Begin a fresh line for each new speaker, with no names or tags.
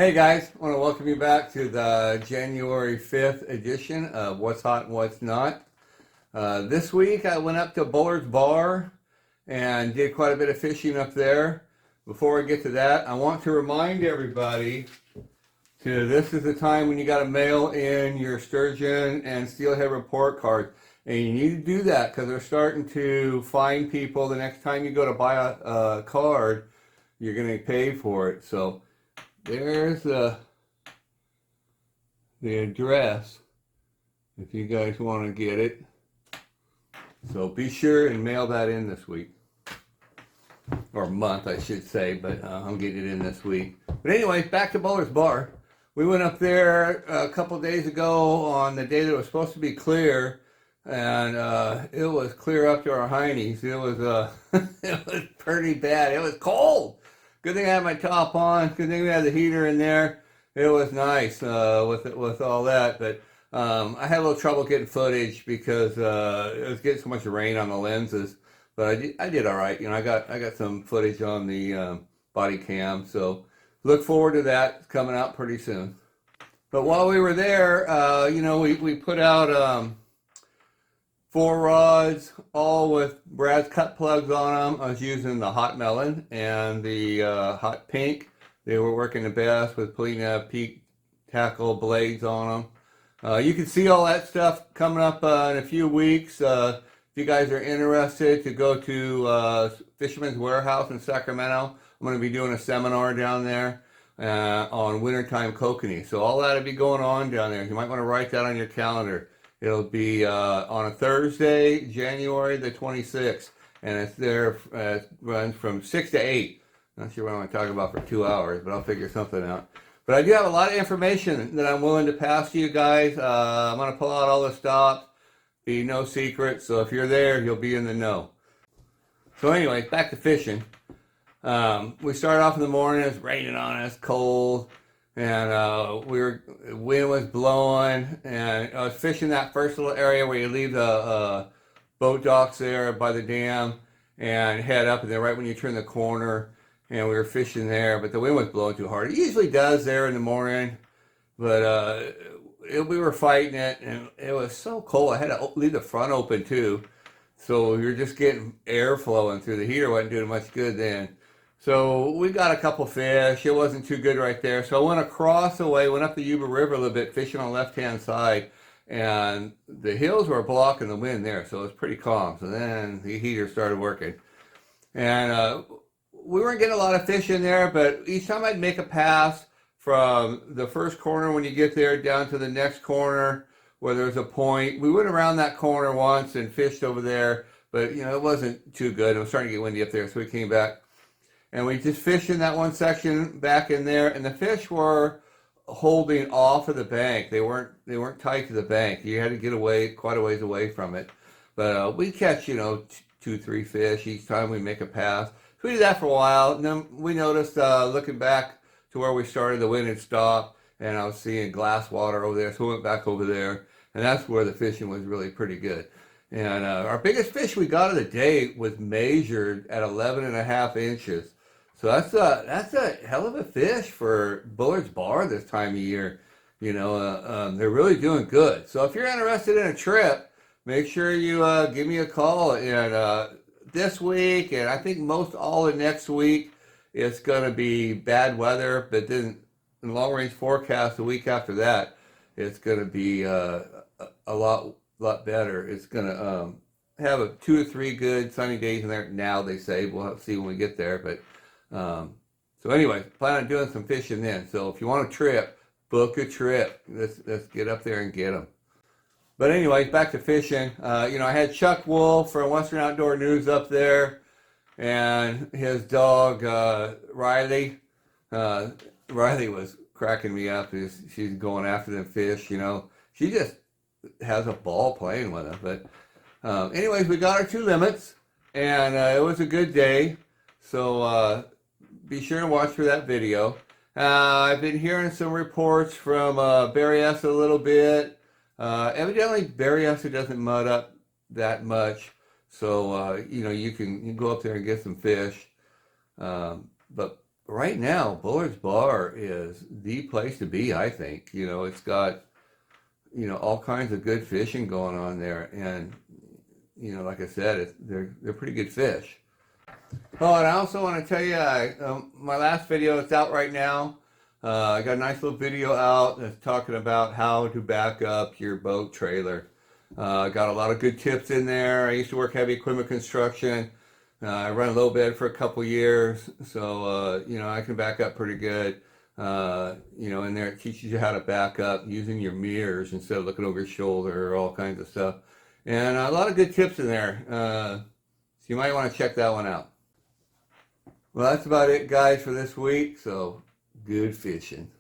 Hey guys, I want to welcome you back to the January 5th edition of What's Hot and What's Not. This week I went up to Bullards Bar and did quite a bit of fishing up there. Before I get to that, I want to remind everybody this is the time when you got to mail in your sturgeon and steelhead report cards. And you need to do that because they're starting to fine people. The next time you go to buy a card, you're going to pay for it. So there's the address if you guys want to get it. So be sure and mail that in this week. Or month, I should say, but I'm getting it in this week. But anyway, back to Bullards Bar. We went up there a couple days ago on the day that it was supposed to be clear, and it was clear up to our heinies. It was it was pretty bad. It was cold. Good thing I had my top on. Good thing we had the heater in there. It was nice with all that, but I had a little trouble getting footage because it was getting so much rain on the lenses. But I did all right. You know, I got some footage on the body cam, so look forward to that. It's coming out pretty soon. But while we were there, you know, we put out 4 rods, all with Brad's cut plugs on them. I was using the Hot Melon and the Hot Pink. They were working the best with Polina Peak tackle blades on them. You can see all that stuff coming up in a few weeks. If you guys are interested to go to Fisherman's Warehouse in Sacramento, I'm going to be doing a seminar down there on wintertime kokanee. So all that will be going on down there. You might want to write that on your calendar. It'll be on a Thursday, January the 26th, and it's there. It runs from 6 to 8. Not sure what I'm going to talk about for 2 hours, but I'll figure something out. But I do have a lot of information that I'm willing to pass to you guys. I'm going to pull out all the stops. Be no secret. So if you're there, you'll be in the know. So anyway, back to fishing. We started off in the morning. It's raining on us, cold. And wind was blowing, and I was fishing that first little area where you leave the boat docks there by the dam and head up, and then right when you turn the corner, and we were fishing there, but the wind was blowing too hard. It usually does there in the morning, but we were fighting it, and it was so cold. I had to leave the front open too, so we were just getting air flowing through. The heater wasn't doing much good then. So we got a couple fish. It wasn't too good right there. So I went across the way, went up the Yuba River a little bit, fishing on the left-hand side, and the hills were blocking the wind there, so it was pretty calm. So then the heater started working. And we weren't getting a lot of fish in there, but each time I'd make a pass from the first corner when you get there down to the next corner where there's a point. We went around that corner once and fished over there, but you know, it wasn't too good. It was starting to get windy up there, so we came back. And we just fished in that one section back in there, and the fish were holding off of the bank. They weren't tight to the bank. You had to get away quite a ways away from it. But we catch, you know, 2, 3 fish each time we make a pass. So we did that for a while, and then we noticed looking back to where we started, the wind had stopped, and I was seeing glass water over there. So we went back over there, and that's where the fishing was really pretty good. And our biggest fish we got of the day was measured at 11.5 inches. So that's a hell of a fish for Bullards Bar this time of year. You know, they're really doing good. So if you're interested in a trip, make sure you give me a call. And this week, and I think most all of next week, it's going to be bad weather. But then in the long range forecast, the week after that, it's going to be a lot better. It's going to have 2 or 3 good sunny days in there. Now they say we'll have to see when we get there, but. So anyway, plan on doing some fishing then. So if you want a trip, book a trip. Let's get up there and get them. But anyway, back to fishing. You know, I had Chuck Wolf from Western Outdoor News up there, and his dog Riley. Riley was cracking me up. She's going after them fish. You know, she just has a ball playing with them. But anyways, we got our 2 limits, and it was a good day. So be sure to watch for that video. I've been hearing some reports from Berryessa a little bit. Evidently, Berryessa doesn't mud up that much, so you know, you can go up there and get some fish. But right now, Bullards Bar is the place to be, I think. You know, it's got, you know, all kinds of good fishing going on there. And, you know, like I said, they're pretty good fish. Oh, and I also want to tell you, my last video, it's out right now. I got a nice little video out that's talking about how to back up your boat trailer. I got a lot of good tips in there. I used to work heavy equipment construction. I run a low bed for a couple years, so you know, I can back up pretty good. You know, in there it teaches you how to back up using your mirrors instead of looking over your shoulder, all kinds of stuff. And a lot of good tips in there. So you might want to check that one out. Well, that's about it, guys, for this week. So, good fishing.